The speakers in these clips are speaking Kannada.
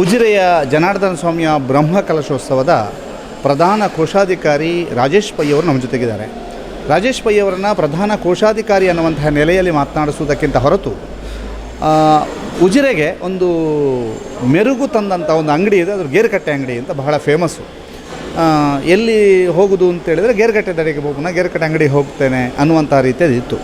ಉಜಿರೆಯ ಜನಾರ್ದನ ಸ್ವಾಮಿಯ ಬ್ರಹ್ಮ ಕಲಶೋತ್ಸವದ ಪ್ರಧಾನ ಕೋಶಾಧಿಕಾರಿ ರಾಜೇಶ್ ಪೈ ಅವರು ನಮ್ಮ ಜೊತೆಗಿದ್ದಾರೆ. ರಾಜೇಶ್ ಪೈ ಅವರನ್ನು ಪ್ರಧಾನ ಕೋಶಾಧಿಕಾರಿ ಅನ್ನುವಂತಹ ನೆಲೆಯಲ್ಲಿ ಮಾತನಾಡಿಸುವುದಕ್ಕಿಂತ ಹೊರತು ಉಜಿರೆಗೆ ಒಂದು ಮೆರುಗು ತಂದಂಥ ಒಂದು ಅಂಗಡಿ ಇದೆ. ಅದು ಗೇರುಕಟ್ಟೆ ಅಂಗಡಿ ಅಂತ ಬಹಳ ಫೇಮಸ್ಸು. ಎಲ್ಲಿ ಹೋಗೋದು ಅಂತೇಳಿದರೆ ಗೇರುಕಟ್ಟೆ ದಡೆಗೆ ಹೋಗೋಣ, ಗೇರುಕಟ್ಟೆ ಅಂಗಡಿಗೆ ಹೋಗ್ತೇನೆ ಅನ್ನುವಂಥ ರೀತಿಯಲ್ಲಿ ಇತ್ತು.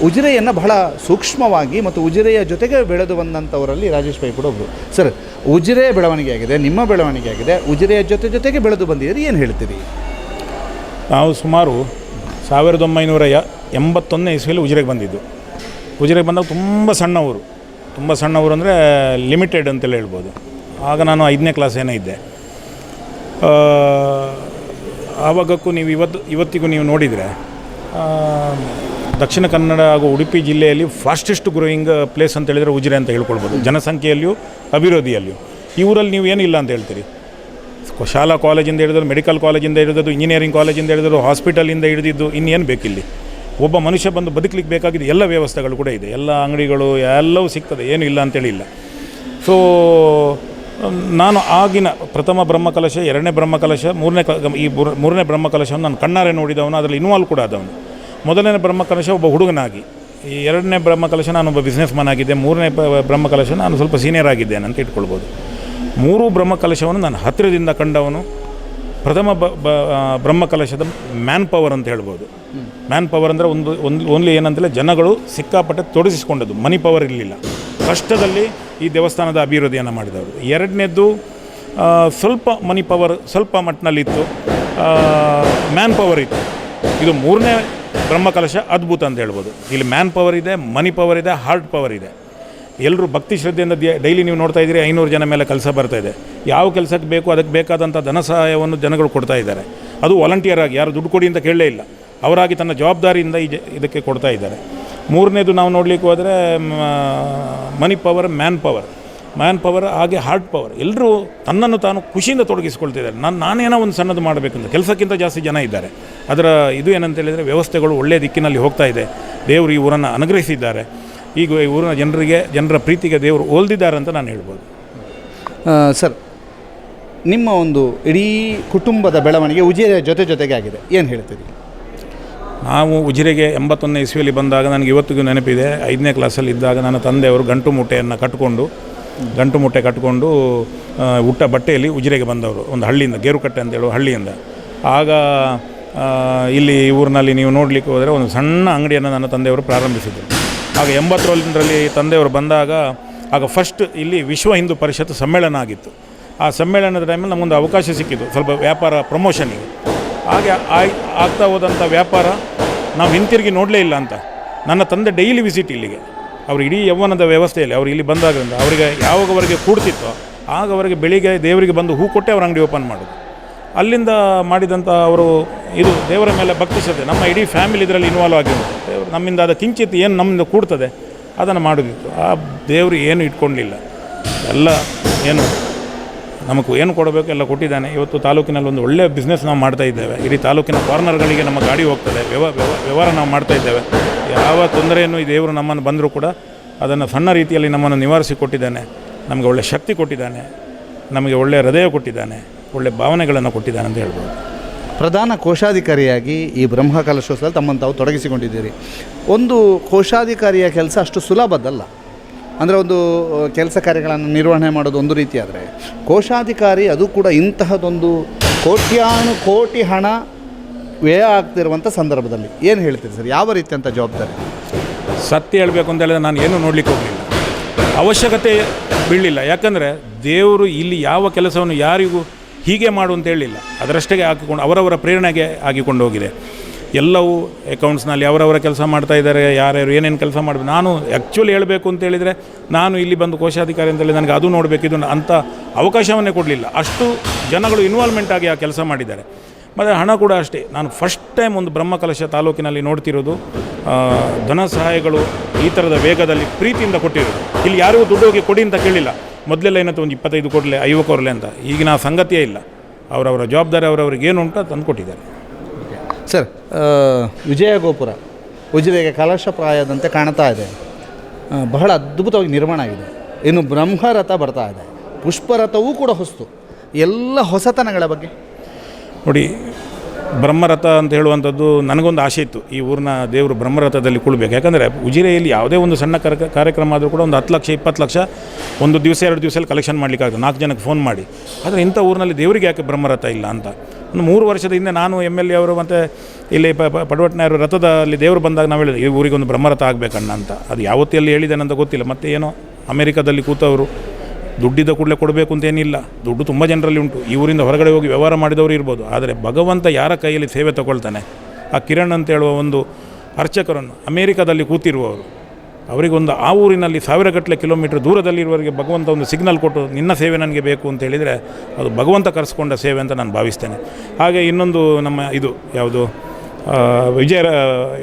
ಉಜಿರೆಯನ್ನು ಬಹಳ ಸೂಕ್ಷ್ಮವಾಗಿ ಮತ್ತು ಉಜಿರೆಯ ಜೊತೆಗೆ ಬೆಳೆದು ಬಂದಂಥವರಲ್ಲಿ ರಾಜೇಶ್ ಪೈ ಕೂಡ ಒಬ್ಬರು. ಸರ್, ಉಜಿರೆ ಬೆಳವಣಿಗೆ ಆಗಿದೆ, ನಿಮ್ಮ ಬೆಳವಣಿಗೆ ಆಗಿದೆ, ಉಜಿರೆಯ ಜೊತೆಗೆ ಬೆಳೆದು ಬಂದಿದ್ದೀರಿ, ಏನು ಹೇಳ್ತೀರಿ? ನಾವು ಸುಮಾರು 1981ನೇ ಇಸ್ವಿಯಲ್ಲಿ ಉಜಿರೆಗೆ ಬಂದಿದ್ದು. ಉಜಿರೆಗೆ ಬಂದಾಗ ತುಂಬ ಸಣ್ಣವರು ಅಂದರೆ ಲಿಮಿಟೆಡ್ ಅಂತಲೇ ಹೇಳ್ಬೋದು. ಆಗ ನಾನು 5ನೇ ಕ್ಲಾಸ್ ಏನೋ ಇದ್ದೆ. ಆವಾಗಕ್ಕೂ ನೀವು ಇವತ್ತಿಗೂ ನೀವು ನೋಡಿದರೆ ದಕ್ಷಿಣ ಕನ್ನಡ ಹಾಗೂ ಉಡುಪಿ ಜಿಲ್ಲೆಯಲ್ಲಿ ಫಾಸ್ಟೆಸ್ಟ್ ಗ್ರೋಯಿಂಗ್ ಪ್ಲೇಸ್ ಅಂತ ಹೇಳಿದರೆ ಉಜಿರೆ ಅಂತ ಹೇಳ್ಕೊಳ್ಬೋದು. ಜನಸಂಖ್ಯೆಯಲ್ಲಿಯೂ ಅಭಿವೃದ್ಧಿಯಲ್ಲಿಯೂ ಈ ಊರಲ್ಲಿ ನೀವು ಏನಿಲ್ಲ ಅಂತ ಹೇಳ್ತೀರಿ. ಶಾಲಾ ಕಾಲೇಜಿಂದ ಹಿಡಿದ್ರು, ಮೆಡಿಕಲ್ ಕಾಲೇಜಿಂದ ಹಿಡಿದು, ಇಂಜಿನಿಯರಿಂಗ್ ಕಾಲೇಜಿಂದ ಹಿಡಿದ್ರು, ಹಾಸ್ಪಿಟಲಿಂದ ಹಿಡಿದಿದ್ದು ಇನ್ನೇನು ಬೇಕಿಲ್ಲಿ. ಒಬ್ಬ ಮನುಷ್ಯ ಬಂದು ಬದುಕಲಿಕ್ಕೆ ಬೇಕಾಗಿದ್ದು ಎಲ್ಲ ವ್ಯವಸ್ಥೆಗಳು ಕೂಡ ಇದೆ, ಎಲ್ಲ ಅಂಗಡಿಗಳು ಎಲ್ಲವೂ ಸಿಗ್ತದೆ, ಏನೂ ಇಲ್ಲ ಅಂತೇಳಿ ಇಲ್ಲ. ಸೊ ನಾನು ಆಗಿನ ಪ್ರಥಮ ಬ್ರಹ್ಮಕಲಶ, 2ನೇ ಬ್ರಹ್ಮಕಲಶ, ಮೂರನೇ ಬ್ರಹ್ಮಕಲಶವನ್ನು ನಾನು ಕಣ್ಣಾರೆ ನೋಡಿದವನು, ಅದರಲ್ಲಿ ಇನ್ವಾಲ್ವ್ ಕೂಡ ಆದವನು. 1ನೇ ಬ್ರಹ್ಮಕಲಶ ಒಬ್ಬ ಹುಡುಗನಾಗಿ, ಈ 2ನೇ ಬ್ರಹ್ಮಕಲಶ ನಾನೊಬ್ಬ ಬಿಸ್ನೆಸ್ ಮ್ಯಾನ್ ಆಗಿದ್ದೆ, 3ನೇ ಬ್ರಹ್ಮಕಲಶ ನಾನು ಸ್ವಲ್ಪ ಸೀನಿಯರ್ ಆಗಿದ್ದೇನೆ ಅಂತ ಇಟ್ಕೊಳ್ಬೋದು. 3 ಬ್ರಹ್ಮಕಲಶವನ್ನು ನಾನು ಹತ್ತಿರದಿಂದ ಕಂಡವನು. ಪ್ರಥಮ ಬ್ರಹ್ಮಕಲಶದ ಮ್ಯಾನ್ ಪವರ್ ಅಂತ ಹೇಳ್ಬೋದು. ಮ್ಯಾನ್ ಪವರ್ ಅಂದರೆ ಓನ್ಲಿ ಏನಂತಲೇ ಜನಗಳು ಸಿಕ್ಕಾಪಟ್ಟೆ ತೊಡಗಿಸಿಕೊಂಡದ್ದು, ಮನಿ ಪವರ್ ಇರಲಿಲ್ಲ. ಕಷ್ಟದಲ್ಲಿ ಈ ದೇವಸ್ಥಾನದ ಅಭಿವೃದ್ಧಿಯನ್ನು ಮಾಡಿದವರು. 2ನೇದ್ದು ಸ್ವಲ್ಪ ಮನಿ ಪವರ್ ಸ್ವಲ್ಪ ಮಟ್ಟಿನಲ್ಲಿತ್ತು, ಮ್ಯಾನ್ ಪವರ್ ಇತ್ತು. ಇದು 3ನೇ ಬ್ರಹ್ಮಕಲಶ ಅದ್ಭುತ ಅಂತ ಹೇಳ್ಬೋದು. ಇಲ್ಲಿ ಮ್ಯಾನ್ ಪವರ್ ಇದೆ, ಮನಿ ಪವರ್ ಇದೆ, ಹಾರ್ಟ್ ಪವರ್ ಇದೆ. ಎಲ್ಲರೂ ಭಕ್ತಿ ಶ್ರದ್ಧೆಯಿಂದ ಡೈಲಿ ನೀವು ನೋಡ್ತಾ ಇದ್ದೀರಿ, 500 ಜನ ಮೇಲೆ ಕೆಲಸ ಬರ್ತಾಯಿದೆ. ಯಾವ ಕೆಲಸಕ್ಕೆ ಬೇಕು ಅದಕ್ಕೆ ಬೇಕಾದಂಥ ಧನ ಸಹಾಯವನ್ನು ಜನಗಳು ಕೊಡ್ತಾ ಇದ್ದಾರೆ. ಅದು ವಾಲಂಟಿಯರ್ ಆಗಿ, ಯಾರು ದುಡ್ಡು ಕೊಡಿ ಅಂತ ಕೇಳಲೇ ಇಲ್ಲ, ಅವರಾಗಿ ತನ್ನ ಜವಾಬ್ದಾರಿಯಿಂದ ಇದಕ್ಕೆ ಕೊಡ್ತಾ ಇದ್ದಾರೆ. 3ನೇದು ನಾವು ನೋಡಲಿಕ್ಕೆ ಹೋದರೆ ಮನಿ ಪವರ್, ಮ್ಯಾನ್ ಪವರ್ ಹಾಗೆ ಹಾರ್ಟ್ ಪವರ್. ಎಲ್ಲರೂ ತನ್ನನ್ನು ತಾನು ಖುಷಿಯಿಂದ ತೊಡಗಿಸ್ಕೊಳ್ತಿದ್ದಾರೆ. ನಾನೇನೋ ಒಂದು ಸಣ್ಣದು ಮಾಡಬೇಕಂತ, ಕೆಲಸಕ್ಕಿಂತ ಜಾಸ್ತಿ ಜನ ಇದ್ದಾರೆ. ಅದರ ಇದು ಏನಂತ ಹೇಳಿದರೆ ವ್ಯವಸ್ಥೆಗಳು ಒಳ್ಳೆಯ ದಿಕ್ಕಿನಲ್ಲಿ ಹೋಗ್ತಾ ಇದೆ. ದೇವರು ಈ ಊರನ್ನು ಅನುಗ್ರಹಿಸಿದ್ದಾರೆ. ಈಗ ಈ ಊರಿನ ಜನರ ಪ್ರೀತಿಗೆ ದೇವರು ಒಲ್ದಿದ್ದಾರೆ ಅಂತ ನಾನು ಹೇಳ್ಬೋದು. ಸರ್, ನಿಮ್ಮ ಒಂದು ಇಡೀ ಕುಟುಂಬದ ಬೆಳವಣಿಗೆ ಉಜಿರೆಯ ಜೊತೆಗೆ ಆಗಿದೆ, ಏನು ಹೇಳ್ತೀರಿ? ನಾವು ಉಜಿರೆಗೆ 81ನೇ ಇಸ್ವಿಯಲ್ಲಿ ಬಂದಾಗ ನನಗೆ ಇವತ್ತಿಗೂ ನೆನಪಿದೆ. 5ನೇ ಕ್ಲಾಸಲ್ಲಿ ಇದ್ದಾಗ ನನ್ನ ತಂದೆಯವರು ಗಂಟು ಮುಟ್ಟೆ ಕಟ್ಟಿಕೊಂಡು ಹುಟ್ಟ ಬಟ್ಟೆಯಲ್ಲಿ ಉಜಿರೆಗೆ ಬಂದವರು, ಒಂದು ಹಳ್ಳಿಯಿಂದ, ಗೇರುಕಟ್ಟೆ ಅಂತ ಹೇಳುವ ಹಳ್ಳಿಯಿಂದ. ಆಗ ಇಲ್ಲಿ ಊರಿನಲ್ಲಿ ನೀವು ನೋಡಲಿಕ್ಕೆ ಹೋದರೆ ಒಂದು ಸಣ್ಣ ಅಂಗಡಿಯನ್ನು ನನ್ನ ತಂದೆಯವರು ಪ್ರಾರಂಭಿಸಿದರು. ಆಗ 80ರಲ್ಲಿ ತಂದೆಯವರು ಬಂದಾಗ ಆಗ ಫಸ್ಟ್ ಇಲ್ಲಿ ವಿಶ್ವ ಹಿಂದೂ ಪರಿಷತ್ ಸಮ್ಮೇಳನ ಆಗಿತ್ತು. ಆ ಸಮ್ಮೇಳನದ ಟೈಮಲ್ಲಿ ನಮಗೊಂದು ಅವಕಾಶ ಸಿಕ್ಕಿದ್ದು ಸ್ವಲ್ಪ ವ್ಯಾಪಾರ ಪ್ರಮೋಷನ್ನಿಗೆ. ಹಾಗೆ ಆಗ್ತಾ ಹೋದಂಥ ವ್ಯಾಪಾರ ನಾವು ಹಿಂತಿರುಗಿ ನೋಡಲೇ ಇಲ್ಲ ಅಂತ ನನ್ನ ತಂದೆ ಡೈಲಿ ವಿಸಿಟ್ ಇಲ್ಲಿಗೆ. ಅವರು ಇಡೀ ಯೌವನದ ವ್ಯವಸ್ಥೆಯಲ್ಲಿ ಅವರು ಇಲ್ಲಿ ಬಂದಾಗದಿಂದ ಅವರಿಗೆ ಯಾವಾಗವರೆಗೆ ಕೂಡ್ತಿತ್ತೋ ಆಗ ಅವರಿಗೆ ಬೆಳಿಗ್ಗೆ ದೇವರಿಗೆ ಬಂದು ಹೂ ಕೊಟ್ಟೆ ಅವ್ರ ಅಂಗಡಿ ಓಪನ್ ಮಾಡೋದು. ಅಲ್ಲಿಂದ ಮಾಡಿದಂಥ ಅವರು ಇದು ದೇವರ ಮೇಲೆ ಭಕ್ತಿ ಶ್ರದ್ಧೆ, ನಮ್ಮ ಇಡೀ ಫ್ಯಾಮಿಲಿ ಇದರಲ್ಲಿ ಇನ್ವಾಲ್ವ್ ಆಗಿರುತ್ತೆ. ದೇವರು ನಮ್ಮಿಂದ ಅದು ಕಿಂಚಿತ್ ಏನು ನಮ್ಮಿಂದ ಕೂಡ್ತದೆ ಅದನ್ನು ಮಾಡೋದಿತ್ತು. ಆ ದೇವರು ಏನು ಇಟ್ಕೊಳ್ಳಲಿಲ್ಲ, ಎಲ್ಲ ಏನು ನಮಗೆ ಏನು ಕೊಡಬೇಕು ಎಲ್ಲ ಕೊಟ್ಟಿದ್ದಾನೆ. ಇವತ್ತು ತಾಲೂಕಿನಲ್ಲಿ ಒಂದು ಒಳ್ಳೆಯ ಬಿಸ್ನೆಸ್ ನಾವು ಮಾಡ್ತಾಯಿದ್ದೇವೆ. ಇಡೀ ತಾಲೂಕಿನ ಕಾರ್ನರ್ಗಳಿಗೆ ನಮ್ಮ ಗಾಡಿ ಹೋಗ್ತದೆ, ವ್ಯವಹಾರ ನಾವು ಮಾಡ್ತಾಯಿದ್ದೇವೆ. ಯಾವ ತೊಂದರೆಯನ್ನು ಈ ದೇವರು ನಮ್ಮನ್ನು ಬಂದರೂ ಕೂಡ ಅದನ್ನು ಸಣ್ಣ ರೀತಿಯಲ್ಲಿ ನಮ್ಮನ್ನು ನಿವಾರಿಸಿ ಕೊಟ್ಟಿದ್ದಾನೆ. ನಮಗೆ ಒಳ್ಳೆಯ ಶಕ್ತಿ ಕೊಟ್ಟಿದ್ದಾನೆ, ನಮಗೆ ಒಳ್ಳೆಯ ಹೃದಯ ಕೊಟ್ಟಿದ್ದಾನೆ, ಒಳ್ಳೆಯ ಭಾವನೆಗಳನ್ನು ಕೊಟ್ಟಿದ್ದಾನೆ ಅಂತ ಹೇಳ್ಬೋದು. ಪ್ರಧಾನ ಕೋಶಾಧಿಕಾರಿಯಾಗಿ ಈ ಬ್ರಹ್ಮ ಕಲಶೋತ್ಸವದಲ್ಲಿ ತಮ್ಮನ್ನು ತಾವು ತೊಡಗಿಸಿಕೊಂಡಿದ್ದೀರಿ. ಒಂದು ಕೋಶಾಧಿಕಾರಿಯ ಕೆಲಸ ಅಷ್ಟು ಸುಲಭದ್ದಲ್ಲ. ಅಂದರೆ ಒಂದು ಕೆಲಸ ಕಾರ್ಯಗಳನ್ನು ನಿರ್ವಹಣೆ ಮಾಡೋದು ಒಂದು ರೀತಿ ಆದರೆ, ಕೋಶಾಧಿಕಾರಿ ಅದು ಕೂಡ ಇಂತಹದೊಂದು ಕೋಟಿ ಹಣ ವ್ಯಯ ಆಗ್ತಿರುವಂಥ ಸಂದರ್ಭದಲ್ಲಿ ಏನು ಹೇಳ್ತೀರಿ ಸರ್? ಯಾವ ರೀತಿ ಅಂತ ಜವಾಬ್ದಾರಿ? ಸತ್ಯ ಹೇಳಬೇಕು ಅಂತ ಹೇಳಿದ್ರೆ ನಾನು ಏನೂ ನೋಡಲಿಕ್ಕೆ ಹೋಗಲಿಲ್ಲ, ಅವಶ್ಯಕತೆ ಬೀಳಲಿಲ್ಲ. ಯಾಕಂದರೆ ದೇವರು ಇಲ್ಲಿ ಯಾವ ಕೆಲಸವನ್ನು ಯಾರಿಗೂ ಹೀಗೆ ಮಾಡು ಅಂತ ಹೇಳಲಿಲ್ಲ, ಅದರಷ್ಟೇ ಹಾಕಿಕೊಂಡು ಅವರವರ ಪ್ರೇರಣೆಗೆ ಹಾಕಿಕೊಂಡು ಹೋಗಿದೆ. ಎಲ್ಲವೂ ಅಕೌಂಟ್ಸ್ನಲ್ಲಿ ಅವರವರ ಕೆಲಸ ಮಾಡ್ತಾಯಿದ್ದಾರೆ, ಯಾರ್ಯಾರು ಏನೇನು ಕೆಲಸ ಮಾಡಬೇಕು. ನಾನು ಆ್ಯಕ್ಚುಲಿ ಹೇಳಬೇಕು ಅಂತೇಳಿದರೆ ನಾನು ಇಲ್ಲಿ ಬಂದು ಕೋಶಾಧಿಕಾರಿ ಅಂತೇಳಿ ನನಗೆ ಅದು ನೋಡಬೇಕಿದ್ದು ಅಂಥ ಅವಕಾಶವನ್ನೇ ಕೊಡಲಿಲ್ಲ. ಅಷ್ಟು ಜನಗಳು ಇನ್ವಾಲ್ವ್ಮೆಂಟ್ ಆಗಿ ಆ ಕೆಲಸ ಮಾಡಿದ್ದಾರೆ. ಮತ್ತು ಹಣ ಕೂಡ ಅಷ್ಟೇ. ನಾನು ಫಸ್ಟ್ ಟೈಮ್ ಒಂದು ಬ್ರಹ್ಮಕಲಶ ತಾಲೂಕಿನಲ್ಲಿ ನೋಡ್ತಿರೋದು ಧನ ಸಹಾಯಗಳು ಈ ಥರದ ವೇಗದಲ್ಲಿ ಪ್ರೀತಿಯಿಂದ ಕೊಟ್ಟಿರೋದು. ಇಲ್ಲಿ ಯಾರಿಗೂ ದುಡ್ಡು ಹೋಗಿ ಕೊಡಿ ಅಂತ ಕೇಳಿಲ್ಲ. ಮೊದಲೆಲ್ಲ ಏನಂತ ಒಂದು 25 ಕೊಡಲೆ 50 ಕೊಡಲೆ ಅಂತ. ಈಗಿನ ಸಂಗತಿಯೇ ಇಲ್ಲ. ಅವರವರ ಜವಾಬ್ದಾರಿ ಅವರವ್ರಿಗೆ ಏನು ಉಂಟು ತಂದು ಕೊಟ್ಟಿದ್ದಾರೆ. ಸರ್, ವಿಜಯ ಗೋಪುರ ಉಜಿರೆಗೆ ಕಲಶಪ್ರಾಯದಂತೆ ಕಾಣ್ತಾ ಇದೆ. ಬಹಳ ಅದ್ಭುತವಾಗಿ ನಿರ್ಮಾಣ ಆಗಿದೆ. ಇನ್ನು ಬ್ರಹ್ಮರಥ ಬರ್ತಾ ಇದೆ. ಪುಷ್ಪರಥವೂ ಕೂಡ ಹೊಸ್ತು. ಎಲ್ಲ ಹೊಸತನಗಳ ಬಗ್ಗೆ ನೋಡಿ, ಬ್ರಹ್ಮರಥ ಅಂತ ಹೇಳುವಂಥದ್ದು ನನಗೊಂದು ಆಸೆ ಇತ್ತು, ಈ ಊರಿನ ದೇವರು ಬ್ರಹ್ಮರಥದಲ್ಲಿ ಕುಳ್ಬೇಕು. ಯಾಕಂದರೆ ಉಜಿರೆಯಲ್ಲಿ ಯಾವುದೇ ಒಂದು ಸಣ್ಣ ಕಾರ್ಯಕ್ರಮ ಆದರೂ ಕೂಡ ಒಂದು 10 ಲಕ್ಷ 20 ಲಕ್ಷ ಒಂದು ದಿವಸ 2 ದಿವಸದಲ್ಲಿ ಕಲೆಕ್ಷನ್ ಮಾಡಲಿಕ್ಕಾಗ್ತದೆ, 4 ಜನಕ್ಕೆ ಫೋನ್ ಮಾಡಿ. ಆದರೆ ಇಂಥ ಊರಿನಲ್ಲಿ ದೇವರಿಗೆ ಯಾಕೆ ಬ್ರಹ್ಮರಥ ಇಲ್ಲ ಅಂತ ಒಂದು 3 ವರ್ಷದ ಹಿಂದೆ ನಾನು MLA ಅವರು ಮತ್ತು ಇಲ್ಲಿ ಪಡವಟ್ನಾಯರು ರಥದಲ್ಲಿ ದೇವರು ಬಂದಾಗ ನಾವು ಹೇಳಿದ್ವಿ ಈ ಊರಿಗೊಂದು ಬ್ರಹ್ಮರಥ ಆಗಬೇಕಣ್ಣ ಅಂತ. ಅದು ಯಾವತ್ತಲ್ಲಿ ಹೇಳಿದ್ದೇನಂತ ಗೊತ್ತಿಲ್ಲ. ಮತ್ತು ಏನೋ ಅಮೇರಿಕಾದಲ್ಲಿ ಕೂತವರು ದುಡ್ಡಿದ್ದ ಕೂಡಲೇ ಕೊಡಬೇಕು ಅಂತೇನಿಲ್ಲ, ದುಡ್ಡು ತುಂಬ ಜನರಲ್ಲಿ ಉಂಟು. ಈ ಊರಿಂದ ಹೊರಗಡೆ ಹೋಗಿ ವ್ಯವಹಾರ ಮಾಡಿದವರು ಇರ್ಬೋದು, ಆದರೆ ಭಗವಂತ ಯಾರ ಕೈಯಲ್ಲಿ ಸೇವೆ ತಗೊಳ್ತಾನೆ, ಆ ಕಿರಣ್ ಅಂತ ಹೇಳುವ ಒಂದು ಅರ್ಚಕರನ್ನು ಅಮೇರಿಕಾದಲ್ಲಿ ಕೂತಿರುವವರು, ಅವರಿಗೊಂದು ಆ ಊರಿನಲ್ಲಿ 1000ಗಟ್ಟಲೆ ಕಿಲೋಮೀಟರ್ ದೂರದಲ್ಲಿರುವವರಿಗೆ ಭಗವಂತ ಒಂದು ಸಿಗ್ನಲ್ ಕೊಟ್ಟು ನಿನ್ನ ಸೇವೆ ನನಗೆ ಬೇಕು ಅಂತ ಹೇಳಿದರೆ ಅದು ಭಗವಂತ ಕರೆಸ್ಕೊಂಡ ಸೇವೆ ಅಂತ ನಾನು ಭಾವಿಸ್ತೇನೆ. ಹಾಗೆ ಇನ್ನೊಂದು ನಮ್ಮ ಇದು ಯಾವುದು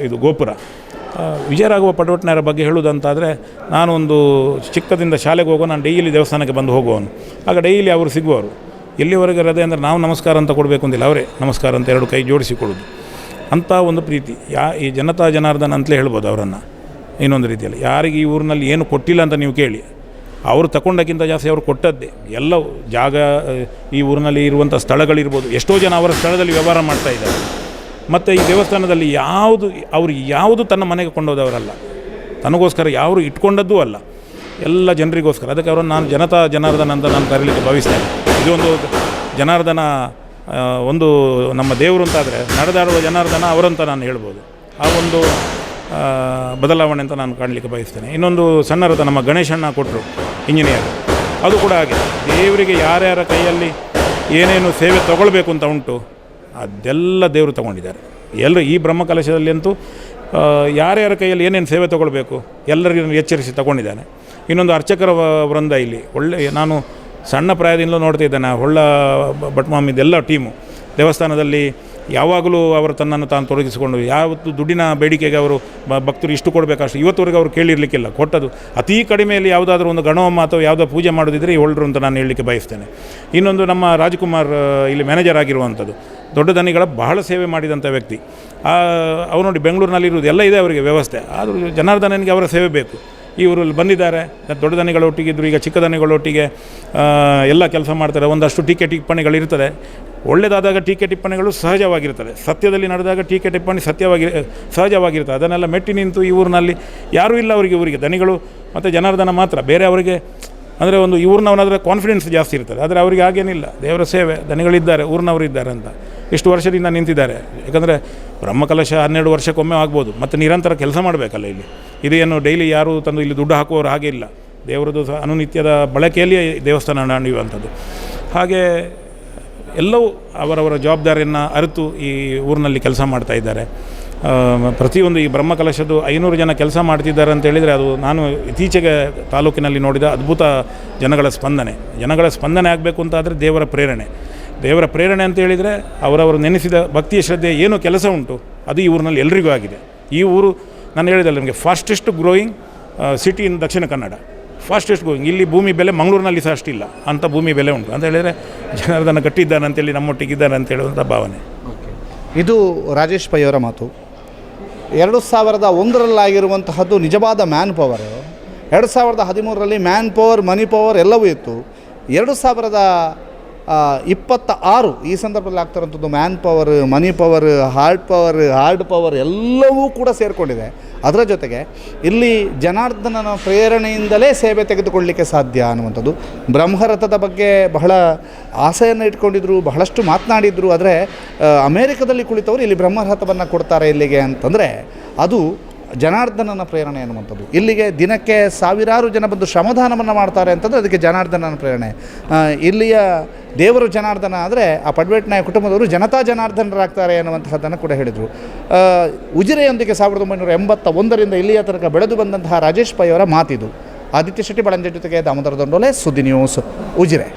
ಇದು ಗೋಪುರ, ವಿಜಯರಾಘವ ಪಡವಟ್ನಾಯರ ಬಗ್ಗೆ ಹೇಳುವುದಂತಾದರೆ, ನಾನು ಒಂದು ಚಿಕ್ಕದಿಂದ ಶಾಲೆಗೆ ಹೋಗೋ, ನಾನು ಡೈಲಿ ದೇವಸ್ಥಾನಕ್ಕೆ ಬಂದು ಹೋಗುವವನು. ಆಗ ಡೈಲಿ ಅವರು ಸಿಗುವರು. ಎಲ್ಲಿವರೆಗೆ ರದೆ ಅಂದರೆ ನಾವು ನಮಸ್ಕಾರ ಅಂತ ಕೊಡಬೇಕು ಅಂತಿಲ್ಲ, ಅವರೇ ನಮಸ್ಕಾರ ಅಂತ 2 ಕೈ ಜೋಡಿಸಿ ಕೊಡೋದು. ಅಂಥ ಒಂದು ಪ್ರೀತಿ ಈ ಜನತಾ ಜನಾರ್ದನ ಅಂತಲೇ ಹೇಳ್ಬೋದು ಅವರನ್ನು. ಇನ್ನೊಂದು ರೀತಿಯಲ್ಲಿ ಯಾರಿಗೆ ಈ ಊರಿನಲ್ಲಿ ಏನು ಕೊಟ್ಟಿಲ್ಲ ಅಂತ ನೀವು ಕೇಳಿ, ಅವರು ತಗೊಂಡಕ್ಕಿಂತ ಜಾಸ್ತಿ ಅವರು ಕೊಟ್ಟದ್ದೇ. ಎಲ್ಲವೂ ಜಾಗ, ಈ ಊರಿನಲ್ಲಿ ಇರುವಂಥ ಸ್ಥಳಗಳಿರ್ಬೋದು, ಎಷ್ಟೋ ಜನ ಅವರ ಸ್ಥಳದಲ್ಲಿ ವ್ಯವಹಾರ ಮಾಡ್ತಾಯಿದ್ದಾರೆ. ಮತ್ತು ಈ ದೇವಸ್ಥಾನದಲ್ಲಿ ಯಾವುದು ತನ್ನ ಮನೆಗೆ ಕೊಂಡೋದವರಲ್ಲ, ತನಗೋಸ್ಕರ ಯಾರು ಇಟ್ಕೊಂಡದ್ದೂ ಅಲ್ಲ, ಎಲ್ಲ ಜನರಿಗೋಸ್ಕರ. ಅದಕ್ಕೆ ಅವರನ್ನು ನಾನು ಜನತಾ ಜನಾರ್ದನ ಅಂತ ನಾನು ಕರೀಲಿಕ್ಕೆ ಭಾವಿಸ್ತೇನೆ. ಇದೊಂದು ಜನಾರ್ದನ ಒಂದು ನಮ್ಮ ದೇವರು ಅಂತಾದರೆ ನಡೆದಾಡುವ ಜನಾರ್ದನ ಅವರಂತ ನಾನು ಹೇಳ್ಬೋದು. ಆ ಒಂದು ಬದಲಾವಣೆ ಅಂತ ನಾನು ಕಾಣಲಿಕ್ಕೆ ಬಯಸ್ತೇನೆ. ಇನ್ನೊಂದು ಸಣ್ಣ ರಥ ನಮ್ಮ ಗಣೇಶಣ್ಣ ಕೊಟ್ಟರು, ಇಂಜಿನಿಯರ್, ಅದು ಕೂಡ ಹಾಗೆ ದೇವರಿಗೆ ಯಾರ್ಯಾರ ಕೈಯಲ್ಲಿ ಏನೇನು ಸೇವೆ ತಗೊಳ್ಬೇಕು ಅಂತ ಉಂಟು ಅದೆಲ್ಲ ದೇವರು ತಗೊಂಡಿದ್ದಾರೆ. ಎಲ್ಲರೂ ಈ ಬ್ರಹ್ಮಕಲಶದಲ್ಲಿ ಅಂತೂ ಯಾರ್ಯಾರ ಕೈಯಲ್ಲಿ ಏನೇನು ಸೇವೆ ತೊಗೊಳ್ಬೇಕು ಎಲ್ಲರಿಗೂ ಎಚ್ಚರಿಸಿ ತಗೊಂಡಿದ್ದಾನೆ. ಇನ್ನೊಂದು ಅರ್ಚಕರ ವೃಂದ ಇಲ್ಲಿ ನಾನು ಸಣ್ಣ ಪ್ರಾಯದಿಂದ ನೋಡ್ತಿದ್ದೇನೆ. ಹೊಳ್ಳ ಭಟ್ಮಾಮಿದೆಲ್ಲ ಟೀಮು ದೇವಸ್ಥಾನದಲ್ಲಿ ಯಾವಾಗಲೂ ಅವರು ತನ್ನನ್ನು ತಾನು ತೊಡಗಿಸಿಕೊಂಡು, ಯಾವತ್ತು ದುಡ್ಡಿನ ಬೇಡಿಕೆಗೆ ಅವರು ಭಕ್ತರು ಇಷ್ಟು ಕೊಡಬೇಕಷ್ಟು ಇವತ್ತುವರೆಗೆ ಅವರು ಕೇಳಿರಲಿಕ್ಕಿಲ್ಲ. ಕೊಟ್ಟದು ಅತೀ ಕಡಿಮೆಯಲ್ಲಿ ಯಾವುದಾದ್ರೂ ಒಂದು ಗಣಹೋಮ ಅಥವಾ ಯಾವುದೋ ಪೂಜೆ ಮಾಡೋದಿದ್ದರೆ ಈ ಹೊಳ್ಳರು ಅಂತ ನಾನು ಹೇಳಲಿಕ್ಕೆ ಬಯಸ್ತೇನೆ. ಇನ್ನೊಂದು ನಮ್ಮ ರಾಜ್ಕುಮಾರ್ ಇಲ್ಲಿ ಮ್ಯಾನೇಜರ್ ಆಗಿರುವಂಥದ್ದು, ದೊಡ್ಡ ದನಿಗಳ ಬಹಳ ಸೇವೆ ಮಾಡಿದಂಥ ವ್ಯಕ್ತಿ. ಅವ್ರು ನೋಡಿ ಬೆಂಗಳೂರಿನಲ್ಲಿರುವುದು ಎಲ್ಲ ಇದೆ ಅವರಿಗೆ ವ್ಯವಸ್ಥೆ, ಆದರೂ ಜನಾರ್ದನನಿಗೆ ಅವರ ಸೇವೆ ಬೇಕು. ಇವರಲ್ಲಿ ಬಂದಿದ್ದಾರೆ, ದೊಡ್ಡ ದನಿಗಳೊಟ್ಟಿಗಿದ್ರು, ಈಗ ಚಿಕ್ಕ ದನಿಗಳೊಟ್ಟಿಗೆ ಎಲ್ಲ ಕೆಲಸ ಮಾಡ್ತಾರೆ. ಒಂದಷ್ಟು ಟೀಕೆ ಟಿಪ್ಪಣಿಗಳಿರ್ತದೆ. ಒಳ್ಳೆಯದಾದಾಗ ಟೀಕೆ ಟಿಪ್ಪಣಿಗಳು ಸಹಜವಾಗಿರ್ತದೆ, ಸತ್ಯದಲ್ಲಿ ನಡೆದಾಗ ಟೀಕೆ ಟಿಪ್ಪಣಿ ಸಹಜವಾಗಿರ್ತದೆ. ಅದನ್ನೆಲ್ಲ ಮೆಟ್ಟಿ ನಿಂತು ಈ ಊರಿನಲ್ಲಿ ಯಾರೂ ಇಲ್ಲ ಊರಿಗೆ ದನಿಗಳು ಮತ್ತು ಜನಾರ್ದನ ಮಾತ್ರ. ಬೇರೆ ಅವರಿಗೆ ಅಂದರೆ ಒಂದು ಊರಿನವನಾದರೆ ಕಾನ್ಫಿಡೆನ್ಸ್ ಜಾಸ್ತಿ ಇರ್ತದೆ, ಆದರೆ ಅವರಿಗೆ ಹಾಗೇನಿಲ್ಲ. ದೇವರ ಸೇವೆ, ದನಿಗಳಿದ್ದಾರೆ, ಊರಿನವರು ಇದ್ದಾರೆ ಅಂತ ಇಷ್ಟು ವರ್ಷದಿಂದ ನಿಂತಿದ್ದಾರೆ. ಯಾಕಂದರೆ ಬ್ರಹ್ಮಕಲಶ 12 ವರ್ಷಕ್ಕೊಮ್ಮೆ ಆಗ್ಬೋದು, ಮತ್ತು ನಿರಂತರ ಕೆಲಸ ಮಾಡಬೇಕಲ್ಲ ಇಲ್ಲಿ. ಇದೇನು ಡೈಲಿ ಯಾರು ತಂದು ಇಲ್ಲಿ ದುಡ್ಡು ಹಾಕುವವರು ಹಾಗೆ ಇಲ್ಲ, ದೇವರದ್ದು ಅನುನಿತ್ಯದ ಬಳಕೆಯಲ್ಲಿ ದೇವಸ್ಥಾನ ನಡೆಯುವಂಥದ್ದು. ಹಾಗೆ ಎಲ್ಲವೂ ಅವರವರ ಜವಾಬ್ದಾರಿಯನ್ನು ಅರಿತು ಈ ಊರಿನಲ್ಲಿ ಕೆಲಸ ಮಾಡ್ತಾ ಇದ್ದಾರೆ. ಪ್ರತಿಯೊಂದು ಈ ಬ್ರಹ್ಮಕಲಶದ್ದು 500 ಜನ ಕೆಲಸ ಮಾಡ್ತಿದ್ದಾರೆ ಅಂತ ಹೇಳಿದರೆ ಅದು ನಾನು ಇತ್ತೀಚೆಗೆ ತಾಲೂಕಿನಲ್ಲಿ ನೋಡಿದ ಅದ್ಭುತ ಜನಗಳ ಸ್ಪಂದನೆ ಆಗಬೇಕು ಅಂತಾದರೆ ದೇವರ ಪ್ರೇರಣೆ ಅಂತ ಹೇಳಿದರೆ ಅವರವರು ನೆನೆಸಿದ ಭಕ್ತಿಯ ಶ್ರದ್ಧೆ ಏನು ಕೆಲಸ ಉಂಟು ಅದು ಈ ಊರಿನಲ್ಲಿ ಎಲ್ರಿಗೂ ಆಗಿದೆ. ಈ ಊರು ನಾನು ಹೇಳಿದಲ್ಲ ನಿಮಗೆ fastest growing city in Dakshina Kannada, fastest growing. ಇಲ್ಲಿ ಭೂಮಿ ಬೆಲೆ ಮಂಗಳೂರಿನಲ್ಲಿ ಸಹ ಅಷ್ಟಿಲ್ಲ ಅಂಥ ಭೂಮಿ ಬೆಲೆ ಉಂಟು ಅಂತ ಹೇಳಿದರೆ ಜನಾರ್ದನ ಕಟ್ಟಿದ್ದಾನೆ ಅಂತೇಳಿ ನಮ್ಮೊಟ್ಟಿಗಿದ್ದಾನೆ ಅಂತ ಹೇಳುವಂಥ ಭಾವನೆ. ಇದು ರಾಜೇಶ್ ಪೈ ಅವರ ಮಾತು. 2001ರಲ್ಲಾಗಿರುವಂತಹದ್ದು ನಿಜವಾದ ಮ್ಯಾನ್ ಪವರ್. 2013ರಲ್ಲಿ ಮ್ಯಾನ್ ಪವರ್, ಮನಿ ಪವರ್ ಎಲ್ಲವೂ ಇತ್ತು. 2026 ಈ ಸಂದರ್ಭದಲ್ಲಿ ಆಗ್ತಿರೋಂಥದ್ದು man power, money power, hard power ಎಲ್ಲವೂ ಕೂಡ ಸೇರಿಕೊಂಡಿದೆ. ಅದರ ಜೊತೆಗೆ ಇಲ್ಲಿ ಜನಾರ್ದನನ ಪ್ರೇರಣೆಯಿಂದಲೇ ಸೇವೆ ತೆಗೆದುಕೊಳ್ಳಲಿಕ್ಕೆ ಸಾಧ್ಯ ಅನ್ನುವಂಥದ್ದು. ಬ್ರಹ್ಮರಥದ ಬಗ್ಗೆ ಬಹಳ ಆಸೆಯನ್ನು ಇಟ್ಕೊಂಡಿದ್ರು, ಬಹಳಷ್ಟು ಮಾತನಾಡಿದರು. ಆದರೆ ಅಮೇರಿಕದಲ್ಲಿ ಕುಳಿತವರು ಇಲ್ಲಿ ಬ್ರಹ್ಮರಥವನ್ನು ಕೊಡ್ತಾರೆ ಇಲ್ಲಿಗೆ ಅಂತಂದರೆ ಅದು ಜನಾರ್ದನನ ಪ್ರೇರಣೆ ಅನ್ನುವಂಥದ್ದು. ಇಲ್ಲಿಗೆ ದಿನಕ್ಕೆ 1000 ಜನ ಬಂದು ಶ್ರಮದಾನವನ್ನು ಮಾಡ್ತಾರೆ ಅಂತಂದರೆ ಅದಕ್ಕೆ ಜನಾರ್ದನನ ಪ್ರೇರಣೆ. ಇಲ್ಲಿಯ ದೇವರು ಜನಾರ್ದನ ಆದರೆ ಆ ಪಡ್ವೇಟ್ನಾಯ ಕುಟುಂಬದವರು ಜನತಾ ಜನಾರ್ದನರಾಗ್ತಾರೆ ಅನ್ನುವಂತಹದ್ದನ್ನು ಕೂಡ ಹೇಳಿದರು. ಉಜಿರೆಯೊಂದಿಗೆ 1981ರಿಂದ ಇಲ್ಲಿಯ ತನಕ ಬೆಳೆದು ಬಂದಂತಹ ರಾಜೇಶ್ ಪೈ ಅವರ ಮಾತಿದು. ಆದಿತ್ಯ ಶೆಟ್ಟಿ ಬಳಂಜೆ ಜೊತೆಗೆ ದಾಮೋದರ ದೊಂಡೋಲೆ, ಸುದ್ದಿ ನ್ಯೂಸ್, ಉಜಿರೆ.